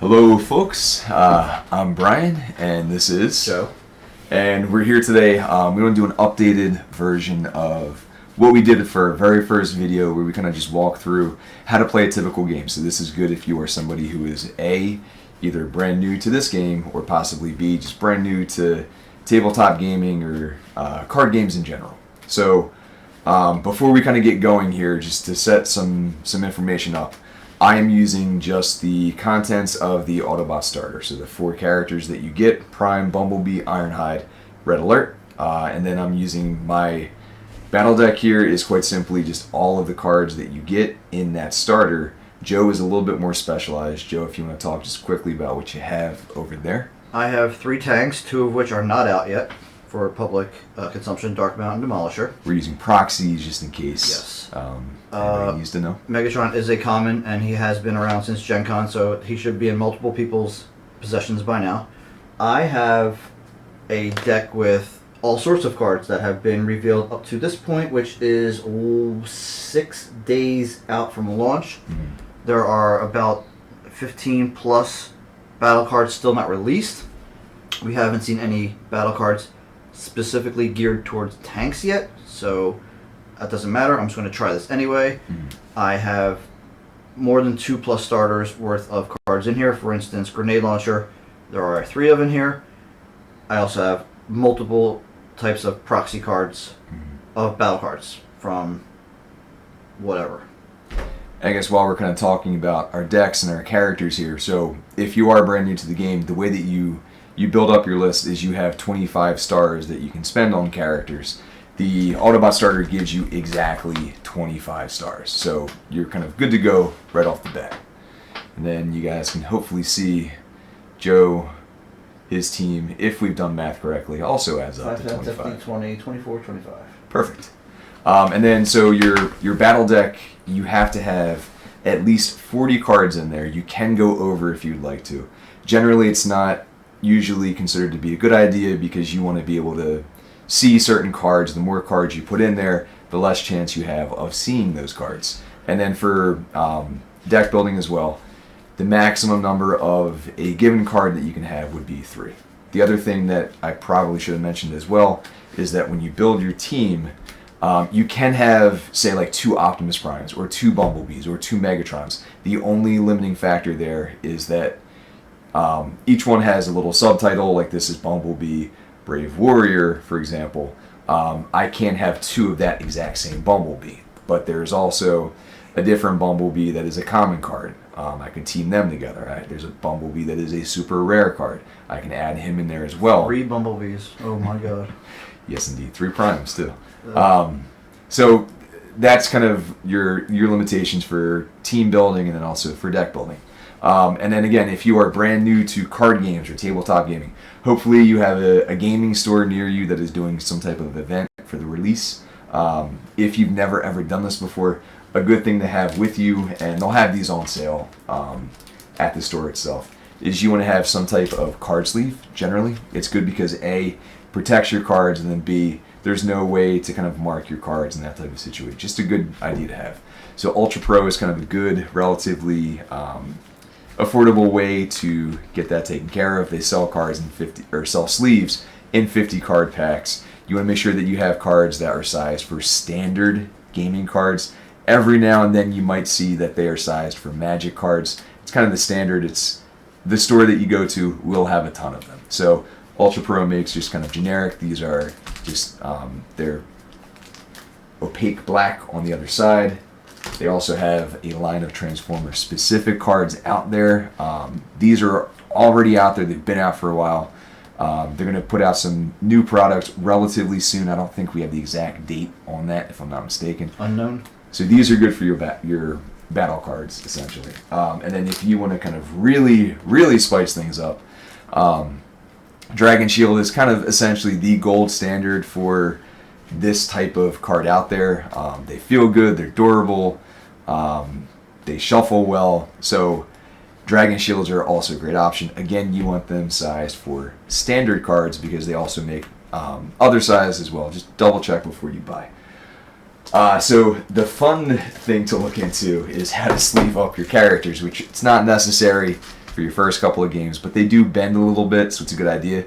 Hello, folks. I'm Brian, and this is Joe. And we're here today. We want to do an updated version of what we did for our very first video, where we kind of just walk through how to play a typical game. So this is good if you are somebody who is A, either brand new to this game, or possibly B, just brand new to tabletop gaming or card games in general. So before we kind of get going here, just to set some information up, I am using just the contents of the Autobot starter. So the 4 characters that you get: Prime, Bumblebee, Ironhide, Red Alert. And then I'm using my battle deck here is quite simply just all of the cards that you get in that starter. Joe is a little bit more specialized. Joe, if you want to talk just quickly about what you have over there. I have 3 tanks, 2 of which are not out yet for public consumption: Dark Mountain, Demolisher. We're using proxies just in case. Yes. Anybody needs to know. Megatron is a common, and he has been around since Gen Con, so he should be in multiple people's possessions by now. I have a deck with all sorts of cards that have been revealed up to this point, which is 6 days out from launch. Mm-hmm. There are about 15 plus battle cards still not released. We haven't seen any battle cards specifically geared towards tanks yet, so that doesn't matter. I'm just going to try this anyway. Mm-hmm. I have more than 2 plus starters worth of cards in here. For instance, Grenade Launcher, there are 3 of in here. I also have multiple types of proxy cards, of battle cards from whatever. I guess while we're kind of talking about our decks and our characters here, so if you are brand new to the game, the way that you build up your list is you have 25 stars that you can spend on characters. The Autobot starter gives you exactly 25 stars, so you're kind of good to go right off the bat. And then you guys can hopefully see Joe, his team, if we've done math correctly, also adds up to 25. 15, 20, 24, 25. Perfect. And then so your battle deck, you have to have at least 40 cards in there. You can go over if you'd like to. Generally, it's not usually considered to be a good idea because you want to be able to see certain cards. The more cards you put in there, the less chance you have of seeing those cards. And then for deck building as well, the maximum number of a given card that you can have would be 3. The other thing that I probably should have mentioned as well is that when you build your team, you can have, say, like 2 Optimus Primes or 2 Bumblebees or 2 Megatrons. The only limiting factor there is that each one has a little subtitle, like this is Bumblebee Brave Warrior, for example. I can't have 2 of that exact same Bumblebee, but there's also a different Bumblebee that is a common card. I can team them together. Right? There's a Bumblebee that is a super rare card. I can add him in there as well. 3 Bumblebees. Oh my god. Yes, indeed. 3 Primes, too. So that's kind of your limitations for team building and then also for deck building. And then again, if you are brand new to card games or tabletop gaming, hopefully you have a gaming store near you that is doing some type of event for the release. If you've never ever done this before, a good thing to have with you, and they'll have these on sale at the store itself, is you want to have some type of card sleeve. Generally, it's good because A, protects your cards, and then B, there's no way to kind of mark your cards in that type of situation. Just a good idea to have. So Ultra Pro is kind of a good, relatively affordable way to get that taken care of. They sell cards in 50 or sell sleeves in 50 card packs. You want to make sure that you have cards that are sized for standard gaming cards. Every now and then you might see that they are sized for Magic cards. It's kind of the standard. It's the store that you go to will have a ton of them. So Ultra Pro makes just kind of generic. These are just they're opaque black on the other side. They also have a line of Transformer-specific cards out there. These are already out there. They've been out for a while. They're going to put out some new products relatively soon. I don't think we have the exact date on that, if I'm not mistaken. Unknown. So these are good for your battle cards, essentially. And then if you want to kind of really, really spice things up, Dragon Shield is kind of essentially the gold standard for this type of card out there. They feel good, they're durable, they shuffle well, so Dragon Shields are also a great option. Again, you want them sized for standard cards because they also make other sizes as well. Just double check before you buy. So the fun thing to look into is how to sleeve up your characters, which it's not necessary for your first couple of games, but they do bend a little bit, so it's a good idea.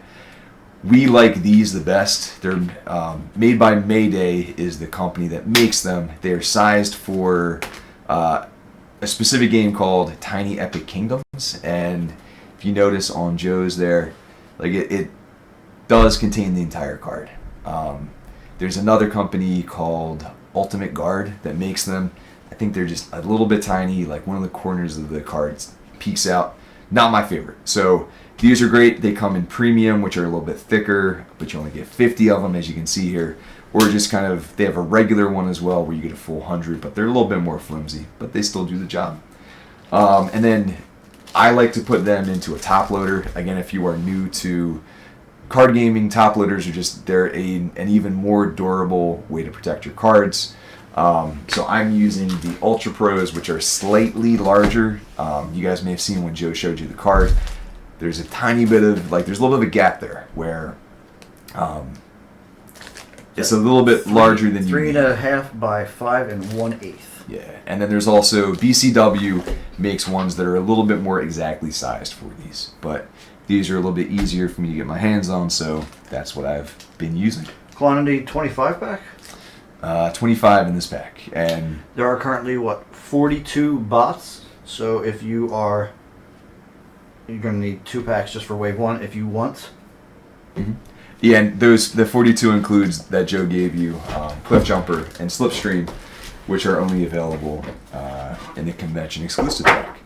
We like these the best. They're made by Mayday is the company that makes them. They're sized for a specific game called Tiny Epic Kingdoms, and if you notice on Joe's there, like it does contain the entire card. There's another company called Ultimate Guard that makes them. I think they're just a little bit tiny, like one of the corners of the cards peeks out. Not my favorite. So these are great. They come in premium, which are a little bit thicker, but you only get 50 of them, as you can see here. Or just kind of, they have a regular one as well where you get a full 100, but they're a little bit more flimsy, but they still do the job. And then I like to put them into a top loader. Again, if you are new to card gaming, top loaders are just, they're an even more durable way to protect your cards. So I'm using the Ultra Pros, which are slightly larger. You guys may have seen when Joe showed you the card. There's a tiny bit of, like, there's a little bit of a gap there where it's a little bit larger than you need. 3.5 by 5 1/8. Yeah, and then there's also BCW makes ones that are a little bit more exactly sized for these, but these are a little bit easier for me to get my hands on, so that's what I've been using. Quantity 25 pack? 25 in this pack, and there are currently 42 bots. So if you're gonna need 2 packs just for wave 1 if you want. Mm-hmm. Yeah, and the 42 includes that Joe gave you, Cliff Jumper and Slipstream, which are only available in the convention exclusive pack.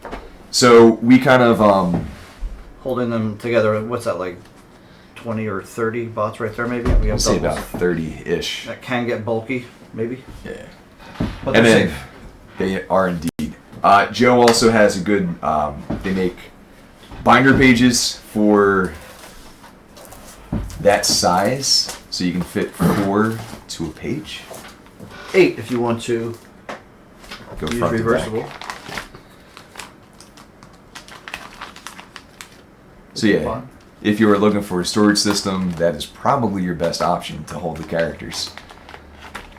So we kind of holding them together. What's that, like 20 or 30 bots right there? Maybe we have I'd say doubles. about 30-ish. That can get bulky, maybe. Yeah, But and they're then safe. they are indeed. Joe also has a good. They make binder pages for that size, so you can fit 4 to a page. 8 if you want to Go use front to reversible. back. So yeah, if you are looking for a storage system, that is probably your best option to hold the characters.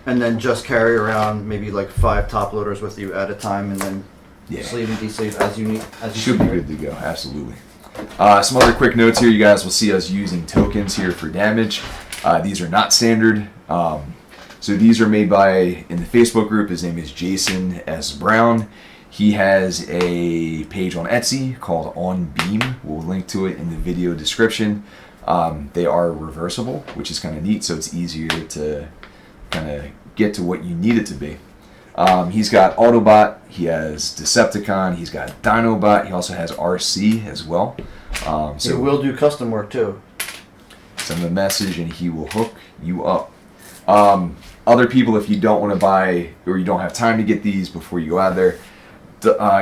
And then just carry around maybe like 5 top loaders with you at a time, and then Yeah. sleeve and de-sleeve as you need. As you Should be see. good to go, absolutely. Some other quick notes here. You guys will see us using tokens here for damage. These are not standard. So these are made by, in the Facebook group, his name is Jason S. Brown. He has a page on Etsy called On Beam. We'll link to it in the video description. They are reversible, which is kind of neat, so it's easier to kind of get to what you need it to be. He's got Autobot, he has Decepticon, he's got Dinobot, he also has RC as well. So So he will do custom work too. send him a message and he will hook you up. Other people, if you don't want to buy or you don't have time to get these before you go out there,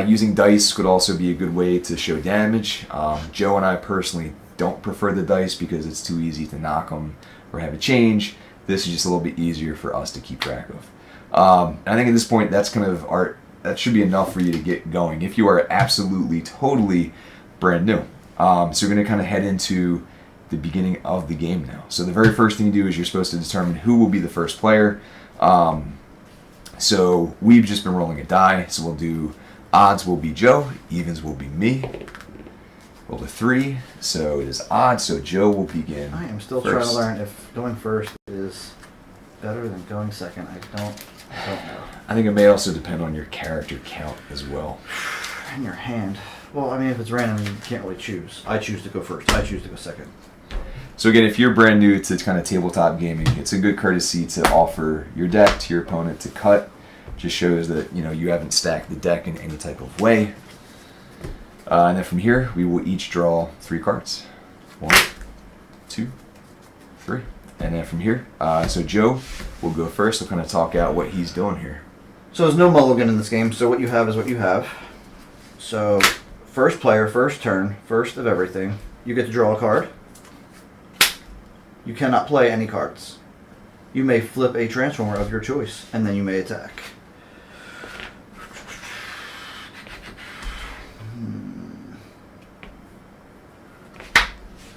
using dice could also be a good way to show damage. Joe and I personally don't prefer the dice because it's too easy to knock them or have a change. This is just a little bit easier for us to keep track of. I think at this point, that's kind of that should be enough for you to get going if you are absolutely, totally brand new. So we're going to kind of head into the beginning of the game now. So the very first thing you do is you're supposed to determine who will be the first player. So we've just been rolling a die. So we'll do odds will be Joe, evens will be me. Roll a 3, so it is odd. So Joe will begin. I am still first. trying to learn if going first is better than going second. I don't know. I think it may also depend on your character count as well. In your hand. Well, I mean, if it's random, you can't really choose. I choose to go first. I choose to go second. So again, if you're brand new to kind of tabletop gaming, it's a good courtesy to offer your deck to your opponent to cut. Just shows that you haven't stacked the deck in any type of way. And then from here, we will each draw 3 cards. 1, 2, 3. And then from here, so Joe will go first. We'll kind of talk out what he's doing here. So there's no mulligan in this game, so what you have is what you have. So first player, first turn, first of everything. You get to draw a card. You cannot play any cards. You may flip a transformer of your choice, and then you may attack.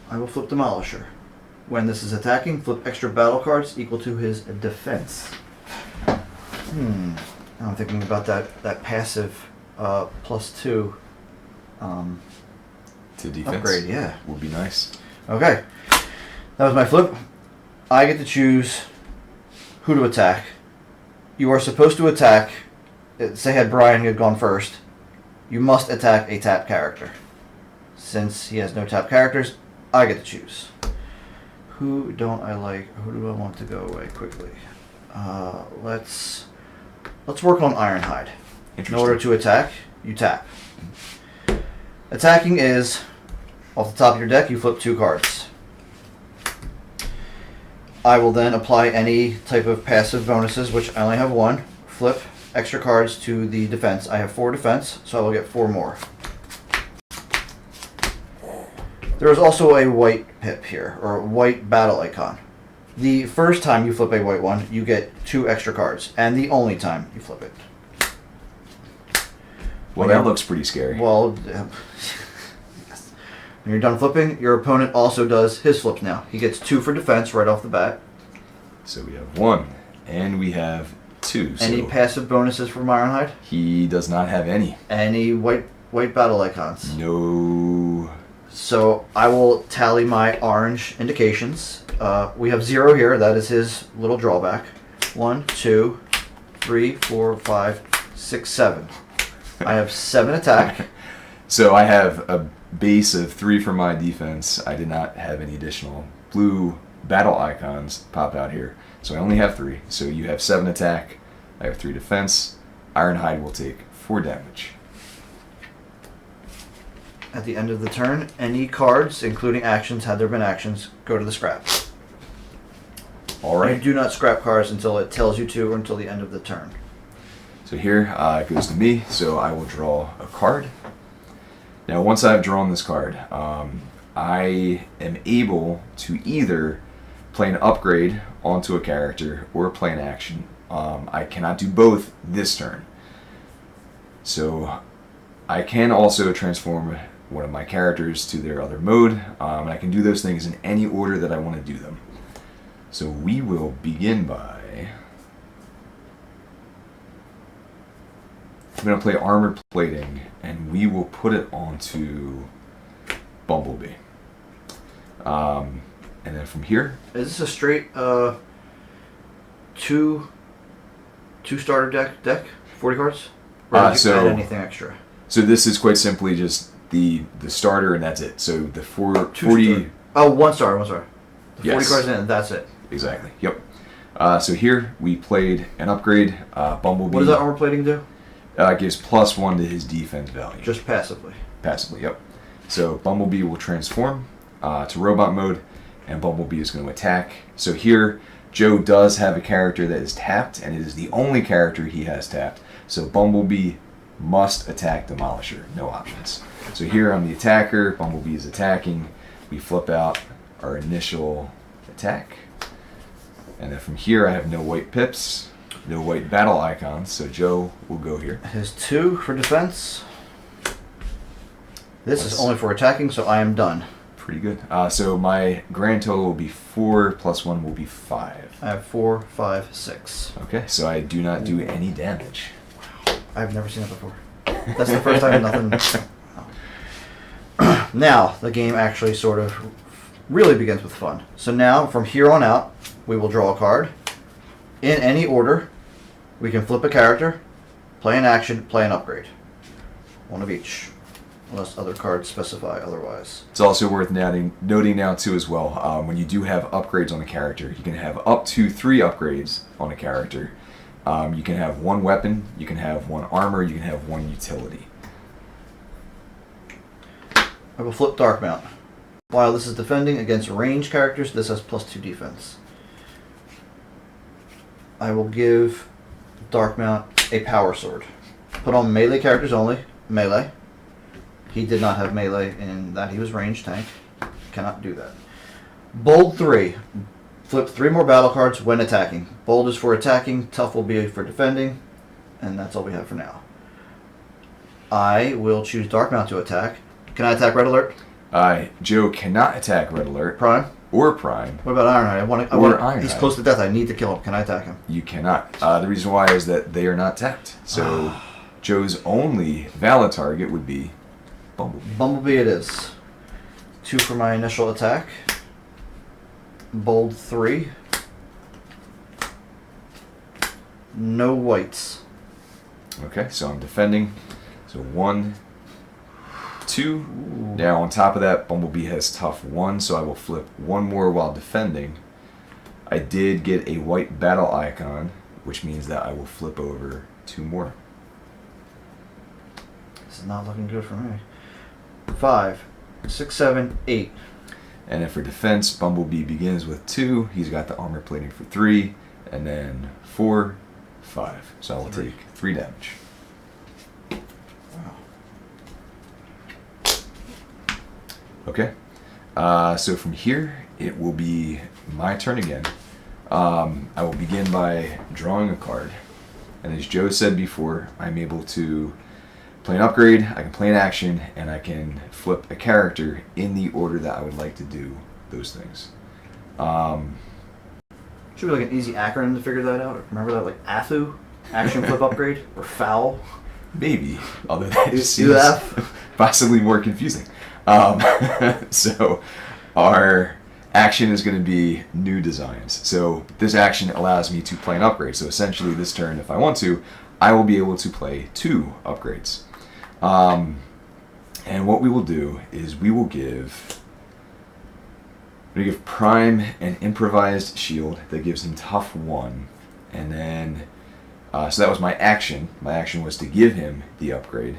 I will flip Demolisher. When this is attacking, flip extra battle cards equal to his defense. I'm thinking about that passive +2. to defense. Upgrade, yeah. Would be nice. Okay. That was my flip. I get to choose who to attack. You are supposed to attack. Say had Brian had gone first. You must attack a tap character. Since he has no tap characters, I get to choose. Who don't I like? Who do I want to go away quickly? Let's work on Ironhide. In order to attack, you tap. Attacking is off the top of your deck. You flip 2 cards. I will then apply any type of passive bonuses, which I only have 1. Flip extra cards to the defense. I have 4 defense, so I will get 4 more. There is also a white pip here, or a white battle icon. The first time you flip a white one, you get 2 extra cards, and the only time you flip it. Well, that looks pretty scary. Well, when you're done flipping, your opponent also does his flips now. He gets 2 for defense right off the bat. So we have 1, and we have 2. Any so passive bonuses from Ironhide? He does not have any. Any white battle icons? No. So I will tally my orange indications. We have 0 here. That is his little drawback. 1, 2, 3, 4, 5, 6, 7. I have 7 attack. So I have a base of 3 for my defense. I did not have any additional blue battle icons pop out here. So I only have 3. So you have 7 attack. I have 3 defense. Ironhide will take 4 damage. At the end of the turn, any cards, including actions, had there been actions, go to the scrap. All right. You do not scrap cards until it tells you to or until the end of the turn. So here it goes to me, so I will draw a card. Now once I've drawn this card, I am able to either play an upgrade onto a character or play an action. I cannot do both this turn. So I can also transform one of my characters to their other mode, and I can do those things in any order that I want to do them. So we will begin by... I'm going to play Armor Plating, and we will put it onto Bumblebee. And then from here... Is this a straight two starter deck? 40 cards? Or did you add anything extra? So this is quite simply just the starter, and that's it. So the 40... Oh, one star. The 40 Yes. cards in, and that's it. Exactly, yep. So here we played an upgrade, Bumblebee. What does that armor plating do? It gives +1 to his defense value. Just passively. Passively, yep. So Bumblebee will transform to robot mode, and Bumblebee is going to attack. So here, Joe does have a character that is tapped, and it is the only character he has tapped. So Bumblebee must attack Demolisher, no options. So here I'm the attacker, Bumblebee is attacking. We flip out our initial attack. And then from here I have no white pips, no white battle icons, so Joe will go here. His 2 for defense. This is only for attacking, so I am done. Pretty good. So my grand total will be 4 + 1 will be 5. I have 4, 5, 6. Okay, so I do not do any damage. I've never seen that before. That's the first time nothing... Now, the game actually sort of really begins with fun. So now, from here on out, we will draw a card. In any order, we can flip a character, play an action, play an upgrade. 1 of each, unless other cards specify otherwise. It's also worth noting now, too, as well, when you do have upgrades on a character, you can have up to 3 upgrades on a character. You can have 1 weapon, you can have 1 armor, you can have 1 utility. I will flip Dark Mount. While this is defending against ranged characters, this has +2 defense. I will give Dark Mount a power sword. Put on melee characters only. Melee. He did not have melee in that he was ranged tank. Cannot do that. Bold 3. Flip 3 more battle cards when attacking. Bold is for attacking, tough will be for defending, and that's all we have for now. I will choose Dark Mount to attack. Can I attack Red Alert? Joe cannot attack Red Alert. Prime? Or Prime. What about Ironhide? Ironhide. He's close to death. I need to kill him. Can I attack him? You cannot. The reason why is that they are not tapped. So Joe's only valid target would be Bumblebee. Bumblebee it is. 2 for my initial attack. Bold 3. No whites. Okay, so I'm defending. So 1, 2. Ooh. Now on top of that, Bumblebee has tough 1, so I will flip 1 more while defending. I did get a white battle icon, which means that I will flip over 2 more. This is not looking good for me. 5, 6, 7, 8. And then for defense, Bumblebee begins with 2. He's got the armor plating for 3, and then 4, 5. So I will take 3 damage. Wow. Okay. So from here, it will be my turn again. I will begin by drawing a card. And as Joe said before, I'm able to play an upgrade, I can play an action, and I can flip a character in the order that I would like to do those things. Should be like an easy acronym to figure that out. Remember that, like ATHU? Action flip upgrade? Or FOUL? Maybe, although that just Do seems that. possibly more confusing. So our action is going to be new designs. So this action allows me to play an upgrade. So essentially this turn, if I want to, I will be able to play 2 upgrades. And what we will do is we will give Prime an improvised shield that gives him tough 1. And then, so that was my action. My action was to give him the upgrade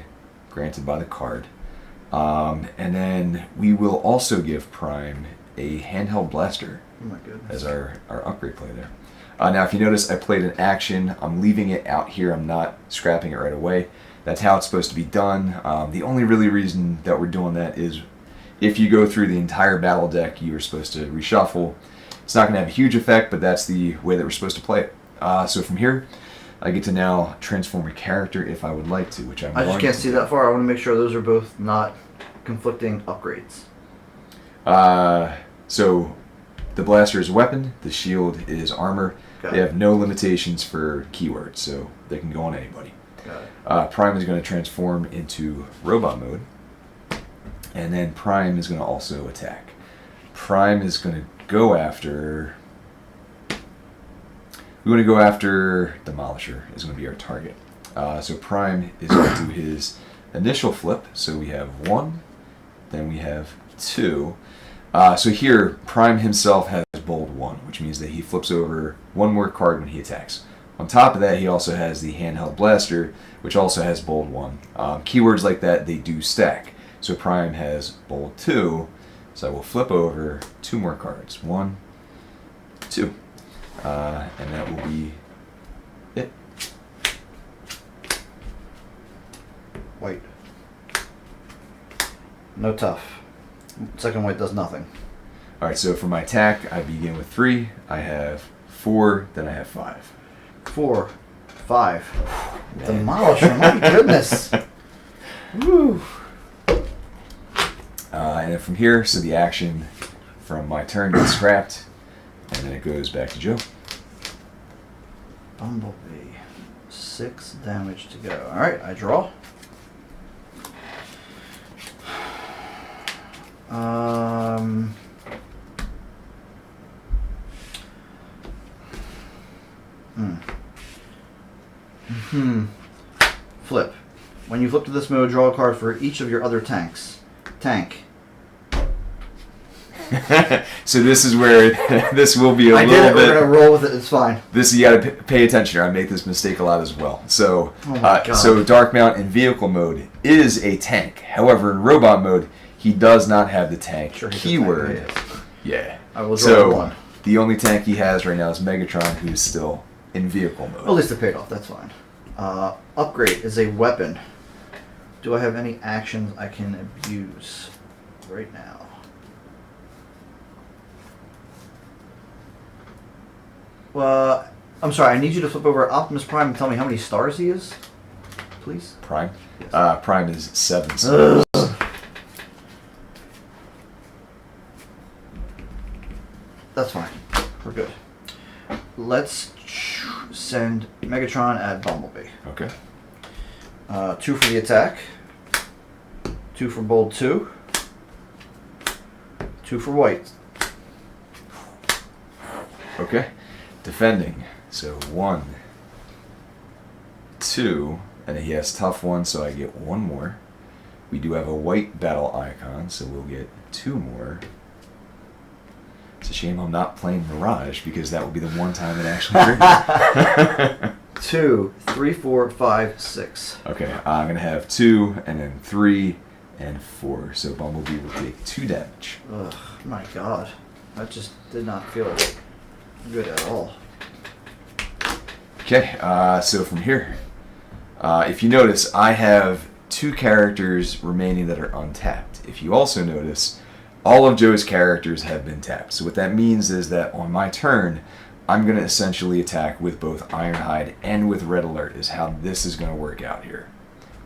granted by the card. And then we will also give Prime a handheld blaster Oh my goodness. as our upgrade play there. Now, if you notice, I played an action. I'm leaving it out here. I'm not scrapping it right away. That's how it's supposed to be done. The only really reason that we're doing that is if you go through the entire battle deck, you are supposed to reshuffle. It's not going to have a huge effect, but that's the way that we're supposed to play it. So from here, I get to now transform a character if I would like to, which I'm I just going can't to see do. that far. I want to make sure those are both not conflicting upgrades. So the blaster is a weapon, the shield is armor. Got They it. have no limitations for keywords, so they can go on anybody. Got it. Prime is going to transform into robot mode, and then Prime is going to also attack. Prime is going to go after... We want to go after Demolisher is going to be our target. So Prime is going to do his initial flip, so we have 1, then we have 2. So here, Prime himself has bold 1, which means that he flips over 1 more card when he attacks. On top of that, he also has the handheld blaster, which also has bold 1. Keywords like that, they do stack. So Prime has bold 2, so I will flip over 2 more cards. 1, 2. And that will be it. White. No tough. Second white does nothing. Alright, so for my attack, I begin with 3. I have 4, then I have 5. 4, 5. Man. Demolisher, my goodness. Woo. And then from here, so the action from my turn gets scrapped, and then it goes back to Joe. Bumblebee. 6 damage to go. Alright, I draw. Flip. When you flip to this mode, draw a card for each of your other tanks. Tank. So this is where this will be a I little did it. bit... We're gonna roll with it. It's fine. This you got to pay attention here. I make this mistake a lot as well. So, Oh my God. so Dark Mount in vehicle mode is a tank. However, in robot mode, he does not have the tank Sure, he's a keyword. tank, Yeah. I will draw So 1. the only tank he has right now is Megatron, who's still in vehicle mode. Well, at least it paid off. That's fine. Upgrade is a weapon. Do I have any actions I can abuse right now? Well, I'm sorry. I need you to flip over Optimus Prime and tell me how many stars he is, please. Prime. Yes. Prime is 7 stars. That's fine. We're good. Let's send Megatron at Bumblebee. Okay. 2 for the attack. 2 for bold 2. 2 for white. Okay. Defending. So 1, 2, and he has tough 1, so I get 1 more. We do have a white battle icon, so we'll get 2 more. It's a shame I'm not playing Mirage, because that will be the one time it actually triggers. 2, 3, 4, 5, 6. Okay, I'm going to have 2, and then 3, and 4. So Bumblebee will take 2 damage. Ugh, my god. That just did not feel good at all. Okay, so from here, if you notice, I have 2 characters remaining that are untapped. If you also notice, all of Joe's characters have been tapped. So what that means is that on my turn, I'm going to essentially attack with both Ironhide and with Red Alert is how this is going to work out here.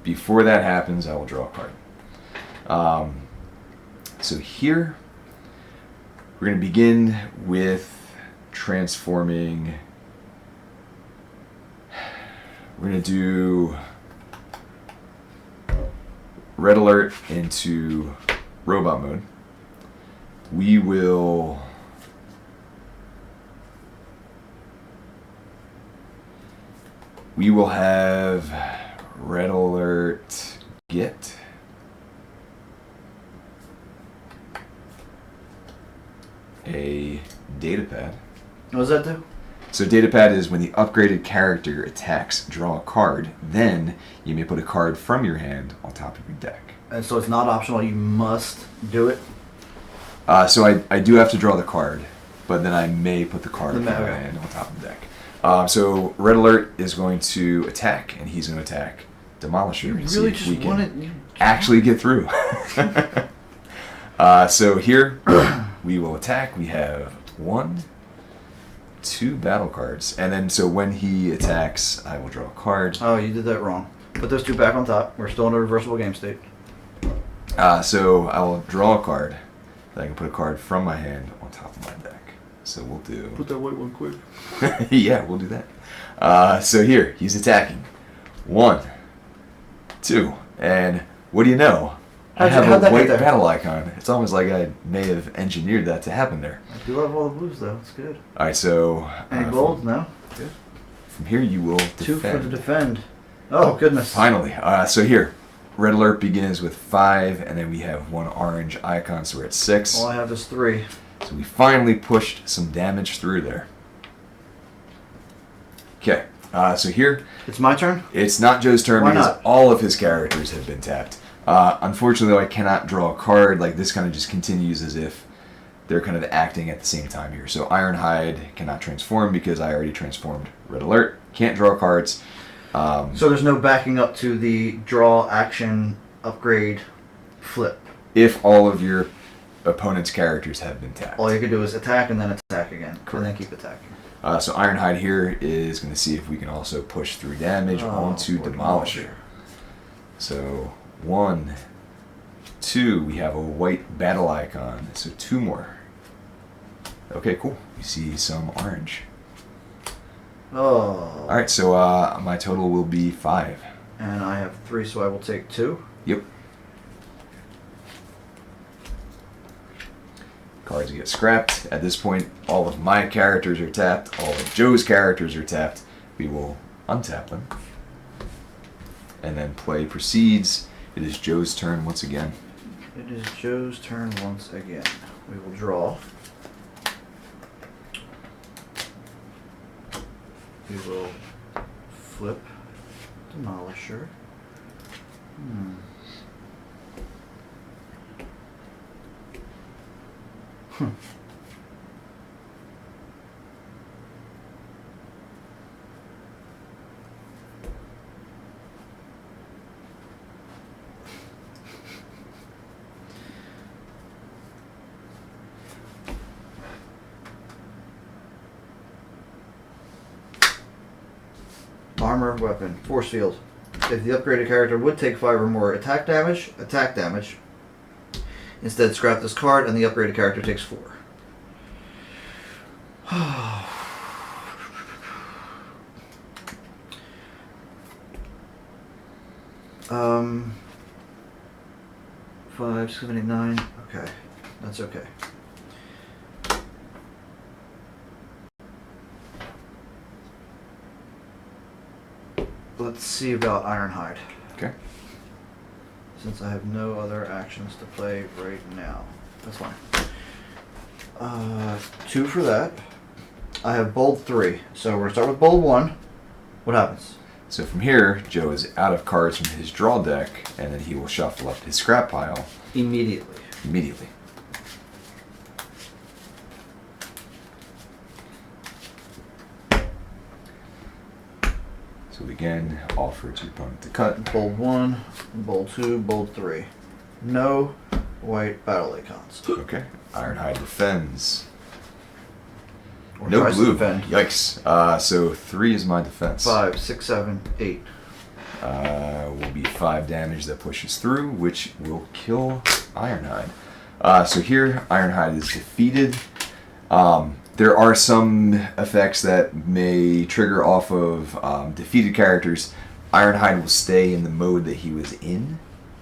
Before that happens, I will draw a card. So here, we're going to begin with transforming. We're going to do Red Alert into robot mode. We will have Red Alert get a data pad. What does that do? So data pad is when the upgraded character attacks, draw a card. Then you may put a card from your hand on top of your deck. And so it's not optional, you must do it? So I do have to draw the card, but then I may put the card from my hand on top of the deck. So Red Alert is going to attack, and he's going to attack Demolisher. You really just wanted... Actually get through. So here, we will attack. We have 1, 2 battle cards. And then, so when he attacks, I will draw a card. Oh, you did that wrong. Put those 2 back on top. We're still in a reversible game state. So I will draw a card. Then I can put a card from my hand on top of my deck. So we'll do... Put that white one quick. Yeah, we'll do that. So here, he's attacking. 1, 2, and what do you know? I have a white battle icon. It's almost like I may have engineered that to happen there. I do love all the blues, though. It's good. All right, so... Any gold? No? Good. From here, you will defend. 2 for the defend. Oh, goodness. Finally. So here, Red Alert begins with 5, and then we have 1 orange icon, so we're at 6. All I have is 3. So we finally pushed some damage through there. Okay, so here... It's my turn? It's not Joe's turn. Why because not? all of his characters have been tapped. Unfortunately, I cannot draw a card. Like, this kind of just continues as if they're kind of acting at the same time here. So Ironhide cannot transform because I already transformed Red Alert. Can't draw cards. So there's no backing up to the draw, action, upgrade, flip. If all of your opponent's characters have been tapped. All you can do is attack and then attack again. Correct. And then keep attacking. So Ironhide here is going to see if we can also push through damage onto Demolisher. So 1, 2, we have a white battle icon. So 2 more. Okay, cool. We see some orange. Oh. Alright, so my total will be 5. And I have 3, so I will take 2. Yep. Cards get scrapped. At this point, all of my characters are tapped. All of Joe's characters are tapped. We will untap them. And then play proceeds. It is Joe's turn once again. It is Joe's turn once again. We will draw. We will flip Demolisher. Armor, weapon, force field. If the upgraded character would take 5 or more attack damage. Instead, scrap this card and the upgraded character takes 4. 5, 7, 8, 9. Okay, that's okay. let's see about Ironhide. Okay. Since I have no other actions to play right now. That's fine. 2 for that. I have bold 3. So we're going to start with bold 1. What happens? So from here, Joe is out of cards from his draw deck, and then he will shuffle up his scrap pile Immediately. So again, offer to your opponent to cut. Bold 1, bold 2, bold 3. No white battle icons. Okay. Ironhide defends. Or No tries to blue. defend. Yikes. So 3 is my defense. 5, 6, 7, 8. Will be 5 damage that pushes through, which will kill Ironhide. So here, Ironhide is defeated. There are some effects that may trigger off of defeated characters. Ironhide will stay in the mode that he was in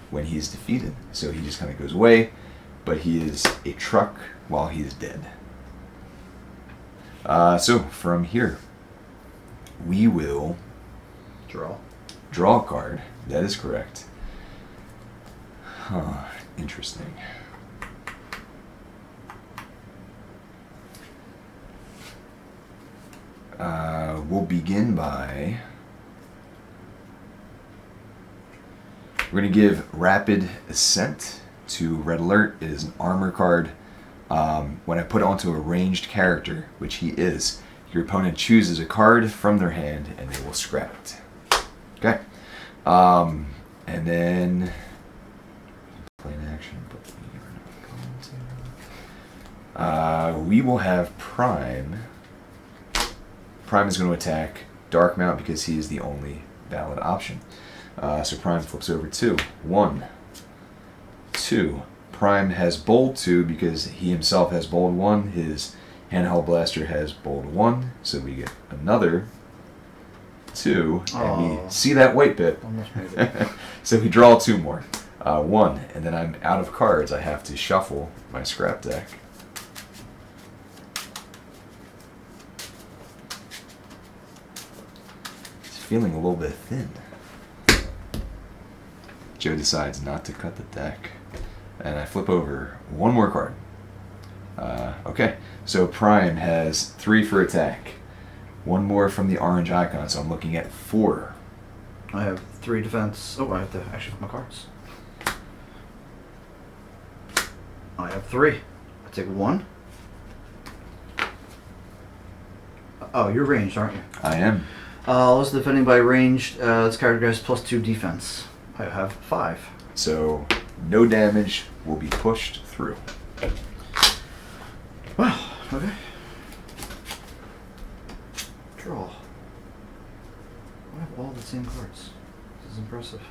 when he is defeated. So he just kind of goes away, but he is a truck while he is dead. So from here, we will draw a card. That is correct. Huh, interesting. We'll begin by... We're going to give Rapid Ascent to Red Alert. It is an armor card. When I put it onto a ranged character, which he is, your opponent chooses a card from their hand and they will scrap it. Okay. And then play an action, but we are not going to. We will have Prime. Prime is going to attack Darkmount because he is the only valid option. So Prime flips over 2. 1, 2. Prime has bold 2 because he himself has bold 1. His handheld blaster has bold 1. So we get another 2. And we see that white bit. Almost made it. So we draw 2 more. 1. And then I'm out of cards. I have to shuffle my scrap deck. It's feeling a little bit thin. Joe decides not to cut the deck. And I flip over 1 more card. Okay, so Prime has 3 for attack. 1 more from the orange icon, so I'm looking at 4. I have 3 defense. Oh, I have to actually flip my cards. I have 3. I take 1. Oh, you're ranged, aren't you? I am. Let's defending by ranged. This character has +2 defense. I have 5. So no damage will be pushed through. Wow, okay. Draw. I have all the same cards. This is impressive.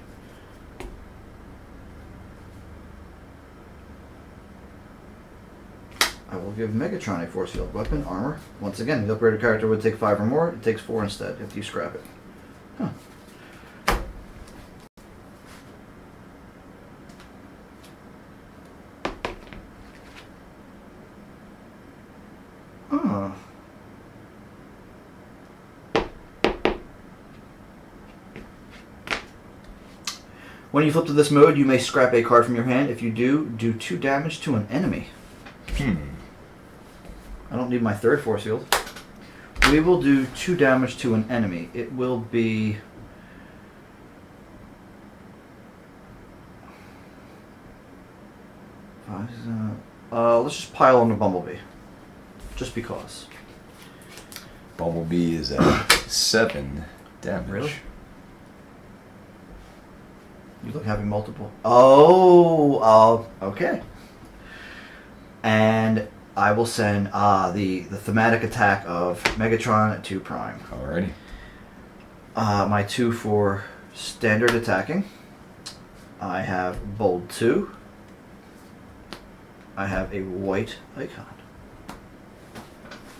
I will give Megatron a force field weapon, armor. Once again, the upgraded character would take 5 or more. It takes 4 instead if you scrap it. Huh. Oh. When you flip to this mode, you may scrap a card from your hand. If you do 2 damage to an enemy. I don't need my 3rd force field. We will do 2 damage to an enemy. It will be... let's just pile on the Bumblebee. Just because. Bumblebee is at 7 damage. Really? You look having multiple. Oh, okay. And I will send the thematic attack of Megatron to Prime. Alrighty. My 2 for standard attacking. I have bold 2. I have a white icon.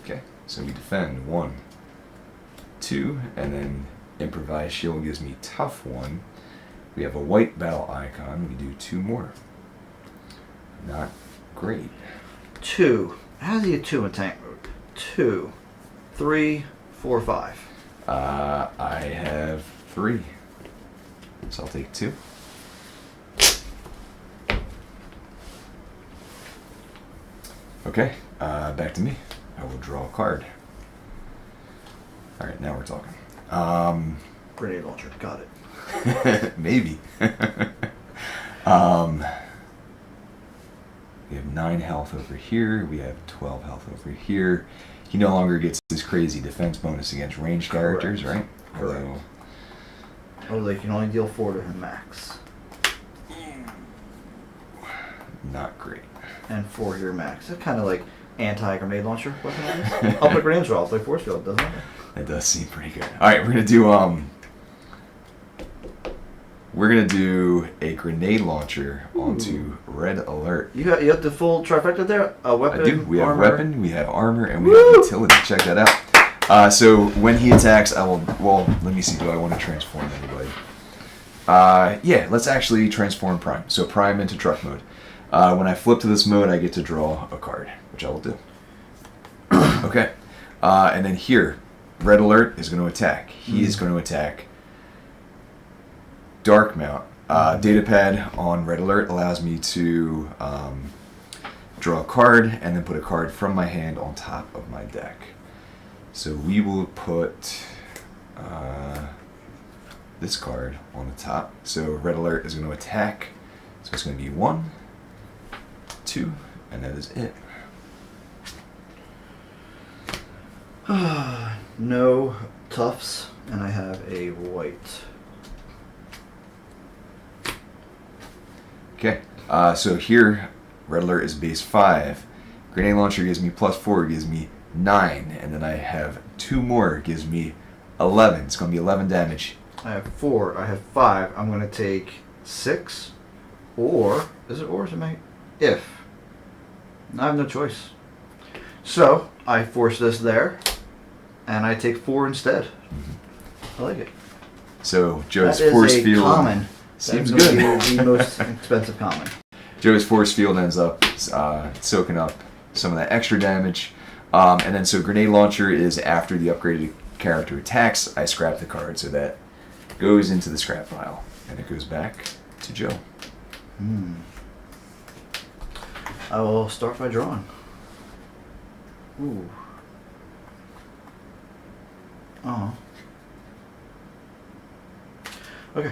Okay, so we defend 1, 2, and then improvised shield gives me tough 1. We have a white battle icon. We do 2 more. Not great. 2. How's he a 2 in tank mode? 2, 3, 4, 5. I have 3. So I'll take 2. Okay, back to me. I will draw a card. Alright, now we're talking. Grenade launcher, got it. Maybe. We have 9 health over here. We have 12 health over here. He no longer gets this crazy defense bonus against ranged characters, right? Correct. Oh, they can only deal 4 to him max. Not great. And 4 here max. That's kind of like anti-grenade launcher weapon. I'll play grenade draw. I'll play force field, doesn't it? That does seem pretty good. Alright, we're gonna do a grenade launcher onto red alert. You have the full trifecta there? A weapon, I do. We have armor. weapon, we have armor, and we have utility. Check that out. So when he attacks, I will. Well, let me see. Do I want to transform anybody? Yeah, let's actually transform Prime. So Prime into truck mode. When I flip to this mode, I get to draw a card, which I will do. Okay. And then here, red alert is going to attack. He is going to attack Dark Mount. Datapad on red alert allows me to draw a card and then put a card from my hand on top of my deck. So we will put this card on the top. So red alert is going to attack. So it's going to be 1, 2, and that is it. No tufts, and I have a white. Okay, so here, red alert is base 5. Grenade launcher gives me +4, gives me 9, and then I have 2 more, gives me 11. It's going to be 11 damage. I have 4. I have 5. I'm going to take 6, or is it or? Is it my if? I have no choice. So I force this there, and I take 4 instead. I like it. So Joe's that is force a field common. seems That's good. gonna be the most expensive common. Joe's force field ends up soaking up some of that extra damage. And then so grenade launcher is after the upgraded character attacks, I scrap the card, so that goes into the scrap pile. And it goes back to Joe. I will start by drawing. Ooh. Oh. Okay.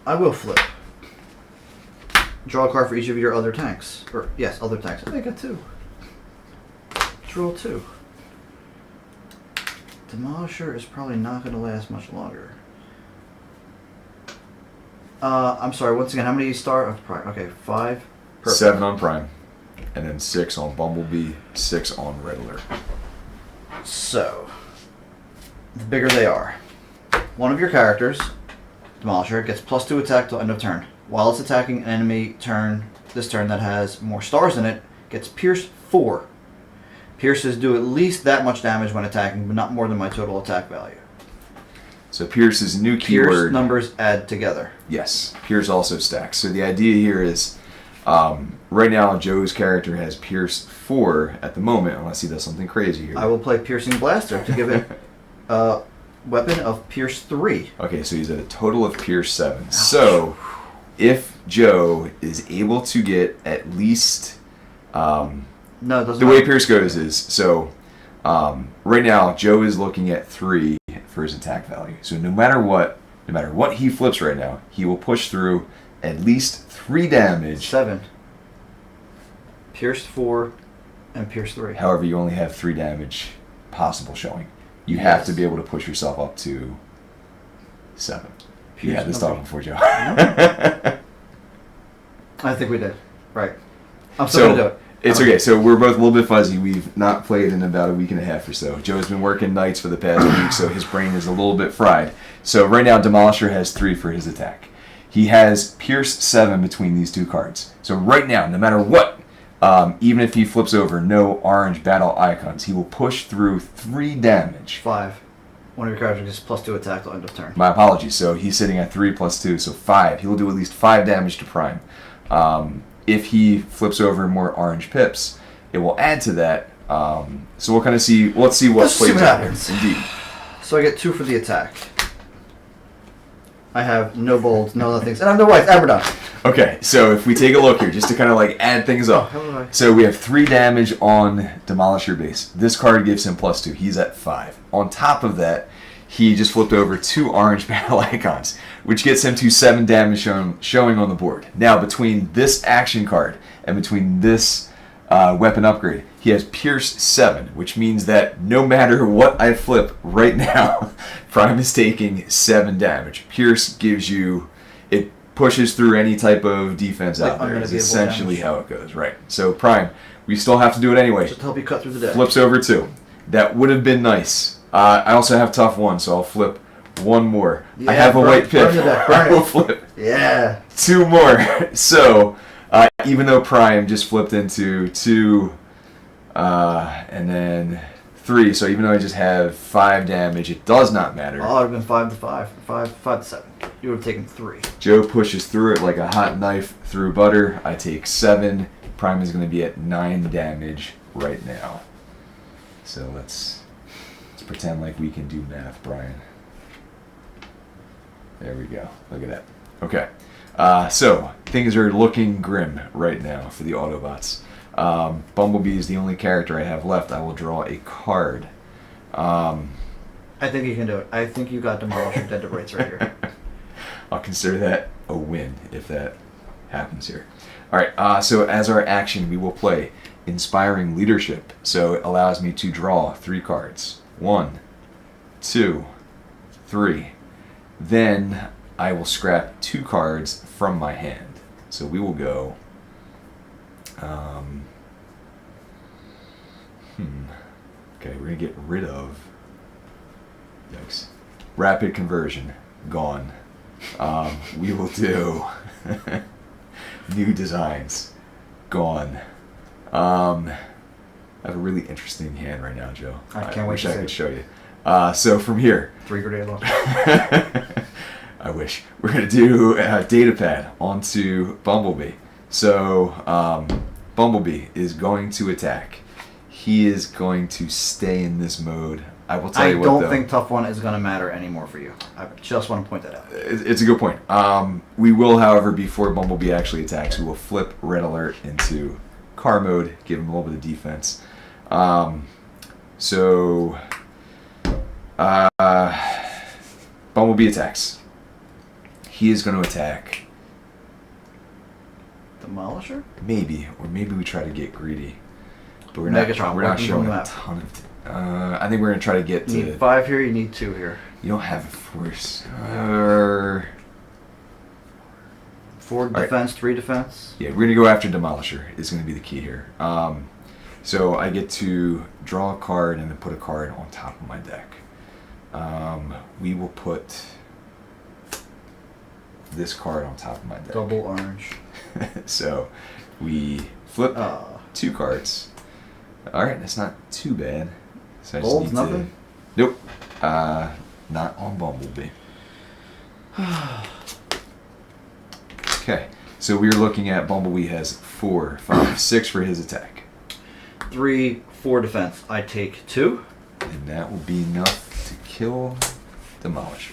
I will flip. Draw a card for each of your other tanks. Or, yes, other tanks. I got 2. Draw 2. Demolisher is probably not going to last much longer. I'm sorry, once again, how many star? Oh, okay, 5. Perfect. 7 on Prime. And then 6 on Bumblebee, 6 on Red Alert. So, the bigger they are. One of your characters, Demolisher, gets +2 attack till end of turn. While it's attacking an enemy this turn that has more stars in it, gets Pierce 4. Pierces do at least that much damage when attacking, but not more than my total attack value. So Pierce is a new Pierce keyword. numbers add together. Yes, Pierce also stacks. So the idea here is, right now Joe's character has Pierce 4 at the moment, unless he does something crazy here. I will play Piercing Blaster to give it a weapon of Pierce 3. Okay, so he's at a total of Pierce 7. Ouch. So if Joe is able to get at least... No, it doesn't the matter. way Pierce goes is, so right now Joe is looking at 3 for his attack value. So no matter what he flips right now, he will push through at least 3 damage. 7. Pierce 4 and Pierce 3. However, you only have 3 damage possible showing. You have to be able to push yourself up to 7. You had this talk before, Joe. I think we did. Right. I'm still going to do it. It's okay. So we're both a little bit fuzzy. We've not played in about a week and a half or so. Joe's been working nights for the past week, so his brain is a little bit fried. So right now, Demolisher has 3 for his attack. He has Pierce 7 between these 2 cards. So right now, no matter what, even if he flips over no orange battle icons, he will push through 3 damage. 5. One of your cards gets +2 attack till end of turn. My apologies. So he's sitting at 3 plus 2, so 5. He will do at least 5 damage to Prime. If he flips over more orange pips, it will add to that. So we'll kind of see. Let's see what Let's see plays what out happens. here. Indeed. So I get 2 for the attack. I have no bolds, no nothings, and I'm the white. And we're done. Okay, so if we take a look here, just to kind of like add things up. Oh, So we have 3 damage on Demolisher base. This card gives him +2. He's at 5. On top of that, he just flipped over 2 orange battle icons, which gets him to 7 damage showing on the board. Now, between this action card and between this weapon upgrade, he has Pierce 7, which means that no matter what I flip right now, Prime is taking 7 damage. Pierce gives you, it pushes through any type of defense out there. Is essentially damage. How it goes, right? So Prime, we still have to do it anyway. Just to help you cut through the deck. Flips over 2. That would have been nice. I also have tough 1, so I'll flip 1 more. Yeah, I have a white pip. I will flip Yeah. 2 more. So even though Prime just flipped into 2 and then 3, so even though I just have 5 damage, it does not matter. Oh, it would have been 5 to 5, 5 to 7. You would have taken 3. Joe pushes through it like a hot knife through butter. I take 7. Prime is going to be at 9 damage right now. So let's pretend like we can do math, Brian. There we go. Look at that. Okay. So things are looking grim right now for the Autobots. Bumblebee is the only character I have left. I will draw a card. I think you can do it. I think you got Demolisher Dead to Rights right here. I'll consider that a win if that happens here. All right. So as our action, we will play Inspiring Leadership. So it allows me to draw 3 cards. 1, 2, 3. Then I will scrap 2 cards from my hand. So we will go. Okay, we're gonna get rid of. Yikes. Rapid Conversion, gone. We will do New Designs, gone. I have a really interesting hand right now, Joe. I can't wait wish to I see could it. show you. So from here, 3 grenade launchers. I wish. We're going to do Datapad onto Bumblebee. So Bumblebee is going to attack. He is going to stay in this mode. I will tell you what, though. I don't think Tough 1 is going to matter anymore for you. I just want to point that out. It's a good point. We will, however, before Bumblebee actually attacks, we will flip Red Alert into car mode, give him a little bit of defense. So Bumblebee attacks. He is going to attack. Demolisher? Maybe, or maybe we try to get greedy, but we're Megatron, not showing a ton of. I think we're going to try to get to. You need 5 here. You need 2 here. You don't have a force. 4 defense, 3 defense. Yeah, we're going to go after Demolisher. Is going to be the key here. So I get to draw a card and then put a card on top of my deck. We will put this card on top of my deck. Double orange. So we flip 2 cards. All right, that's not too bad. So I just Bolds, need nothing? To, nope. Not on Bumblebee. Okay, so we're looking at Bumblebee has 4, 5, 6 for his attack. 3, 4 defense. I take 2. And that will be enough to kill Demolisher.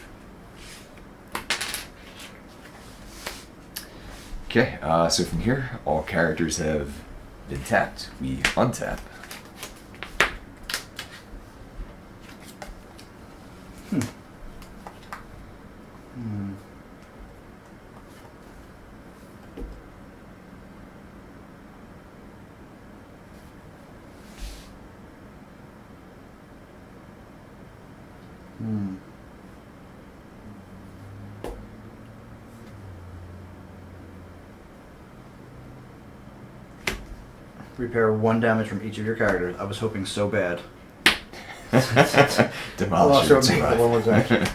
Okay, so from here, all characters have been tapped. We untap. Repair 1 damage from each of your characters. I was hoping so bad. Demolisher would survive. One was action.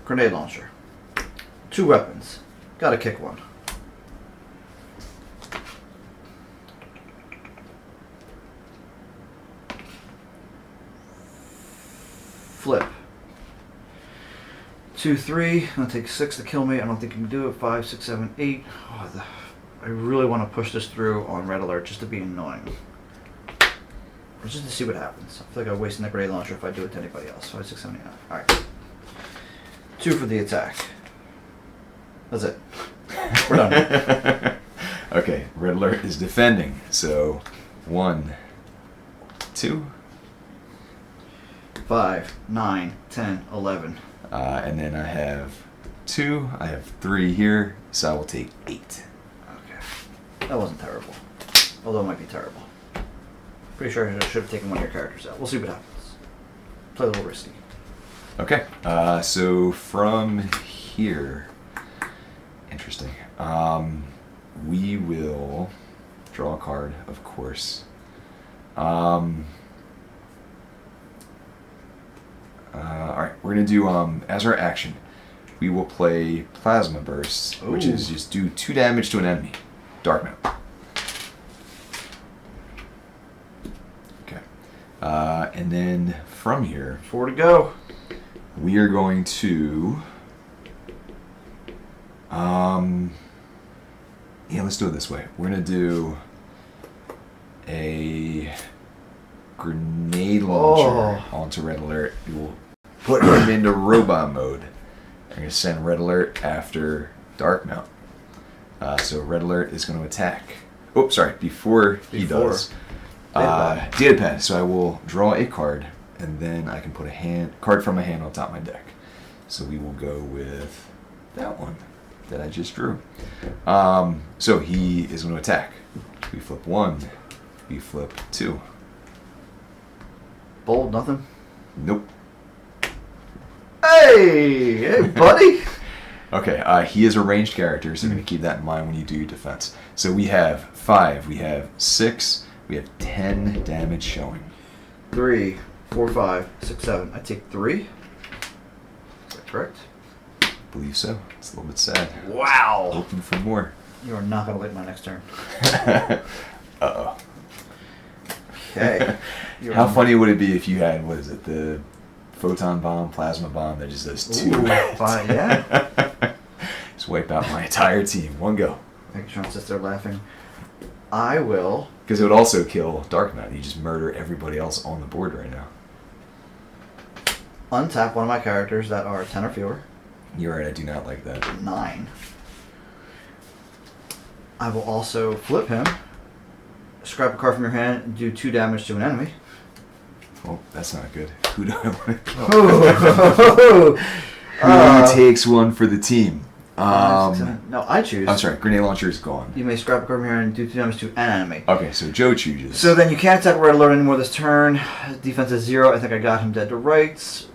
Grenade launcher. 2 weapons. Gotta kick one. Flip. 2, 3. Gonna take 6 to kill me. I don't think you can do it. 5, 6, 7, 8. Oh, I really want to push this through on Red Alert just to be annoying. Or just to see what happens. I feel like I'm wasting the grenade launcher if I do it to anybody else. 5, 6, 7, 8, 9. Alright. 2 for the attack. That's it. We're done. Okay, Red Alert is defending. So 1, 2. 5, 9, 10, 11. And then I have 2. I have 3 here, so I will take 8. Okay. That wasn't terrible. Although it might be terrible. Pretty sure I should have taken one of your characters out. We'll see what happens. Play a little risky. Okay, so from here, interesting. We will draw a card, of course. Alright, we're going to do, as our action, we will play Plasma Burst, which is just do 2 damage to an enemy. Dark Mount. Okay. And then from here, 4 to go. we are going to... yeah, let's do it this way. We're going to do a grenade launcher onto Red Alert. We will put him into robot mode. I'm going to send Red Alert after Dark Mount. So Red Alert is going to attack. Oh, sorry. Before he does, data pad. So I will draw a card, and then I can put a card from my hand on top of my deck. So we will go with that one that I just drew. So he is going to attack. We flip 1. We flip 2. Bold, nothing. Nope. Hey, buddy. Okay, he is a ranged character, so you're going to keep that in mind when you do your defense. So we have 5, we have 6, we have 10 damage showing. 3, 4, 5, 6, 7. I take 3. Is that correct? I believe so. It's a little bit sad. Wow. Hoping for more. You are not going to wait my next turn. Uh-oh. Okay. How funny would it be if you had, what is it, the photon bomb, plasma bomb that just does 2? Fine, yeah. Just wipe out my entire team. One go. Make sure I'm sits there laughing. I will. Because it would also kill Dark Knight. You just murder everybody else on the board right now. Untap one of my characters that are 10 or fewer. You're right, I do not like that. 9. I will also flip him. Scrap a card from your hand and do 2 damage to an enemy. Well, that's not good. Who do I want to Who takes one for the team? No, I choose. I'm sorry, grenade launcher is gone. You may scrap a card from your hand and do 2 damage to an enemy. Okay, so Joe chooses. So then you can't attack Red Alert anymore this turn. Defense is 0. I think I got him dead to rights.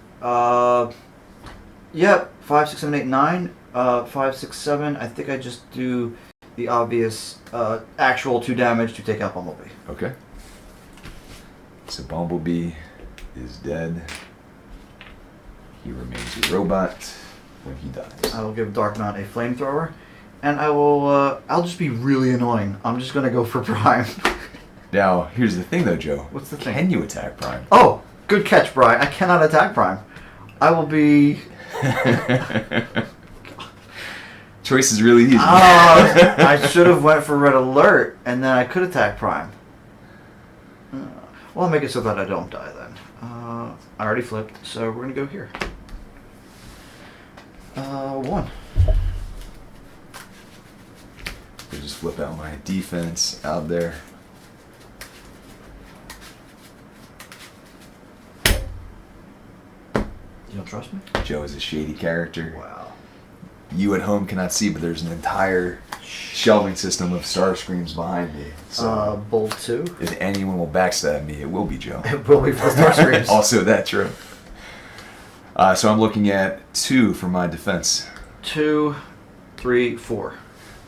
Yep. 5, 6, 7, 8, 9. 5, 6, 7. I think I just do the obvious actual 2 damage to take out Bumblebee. Okay. So Bumblebee is dead. He remains a robot when he dies. I will give Dark Knight a flamethrower, and I will. I'll just be really annoying. I'm just gonna go for Prime. Now, here's the thing, though, Joe. What's the thing? Can you attack Prime? Oh, good catch, Brian. I cannot attack Prime. I will be. Choice is really easy. I should have went for Red Alert, and then I could attack Prime. Well, I'll make it so that I don't die then. I already flipped, so we're gonna go here. 1. I'll just flip out my defense out there. You don't trust me? Joe is a shady character. Wow. You at home cannot see, but there's an entire shelving system of star screams behind me. So Bolt 2. if anyone will backstab me, it will be Joe. It will be for Star Screams. Also that true. So I'm looking at 2 for my defense. 2, 3, 4.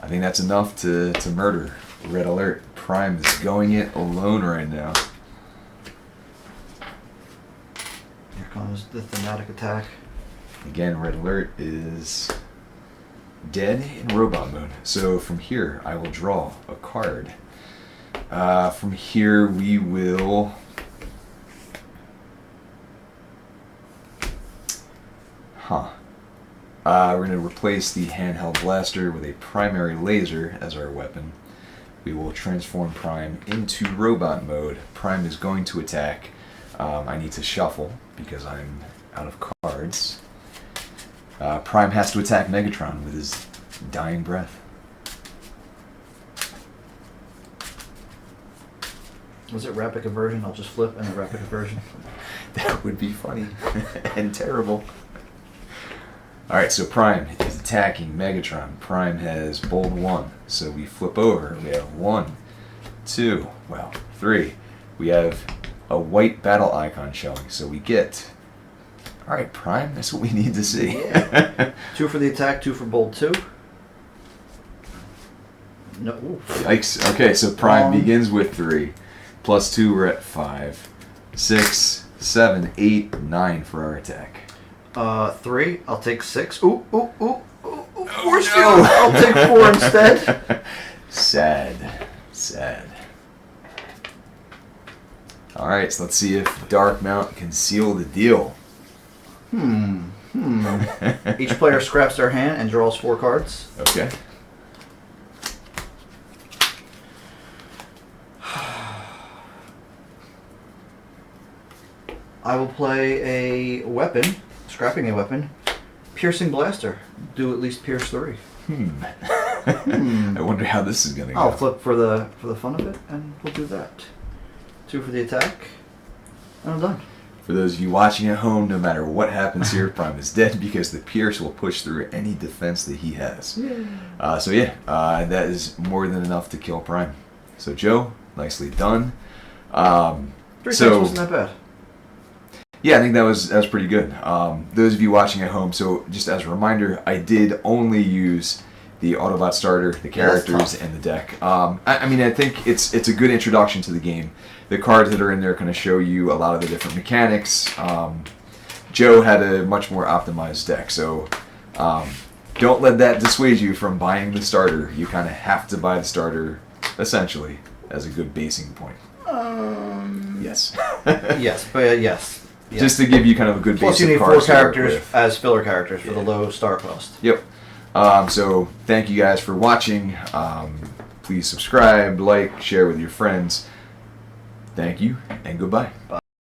I think that's enough to murder Red Alert. Prime is going it alone right now. Here comes the thematic attack. Again, Red Alert is dead in robot mode. So from here, I will draw a card. From here, we will... we're going to replace the handheld blaster with a primary laser as our weapon. We will transform Prime into robot mode. Prime is going to attack. I need to shuffle because I'm out of cards. Prime has to attack Megatron with his dying breath. Was it rapid conversion? I'll just flip and then rapid conversion. That would be funny and terrible. Alright, so Prime is attacking Megatron. Prime has bold 1, so we flip over. We have 1, 2, well, 3. We have a white battle icon showing, so we get... Alright, Prime, that's what we need to see. Yeah. 2 for the attack, 2 for bold 2. No. Ooh. Yikes. Okay, so Prime begins with 3. Plus 2, we're at 5. 6, 7, 8, 9 for our attack. 3. I'll take 6. Ooh. Force no. field. I'll take 4 instead. Sad. Alright, so let's see if Dark Mount can seal the deal. Each player scraps their hand and draws 4 cards. Okay. I will play a weapon, scrapping a weapon, piercing blaster. Do at least pierce 3. I wonder how this is gonna go. I'll flip for the fun of it, and we'll do that. 2 for the attack, and I'm done. For those of you watching at home, no matter what happens here, Prime is dead because the pierce will push through any defense that he has. That is more than enough to kill Prime. So Joe, nicely done. 3 times wasn't that bad. Yeah, I think that was pretty good. Those of you watching at home, so just as a reminder, I did only use the Autobot starter, the characters, and the deck. I think it's a good introduction to the game. The cards that are in there kind of show you a lot of the different mechanics. Joe had a much more optimized deck, so don't let that dissuade you from buying the starter. You kind of have to buy the starter, essentially, as a good basing point. Yes. Yes. Just to give you kind of a good Plus, base. you need 4 characters as filler characters for the low star cost. Yep. So thank you guys for watching. Please subscribe, like, share with your friends. Thank you, and goodbye. Bye.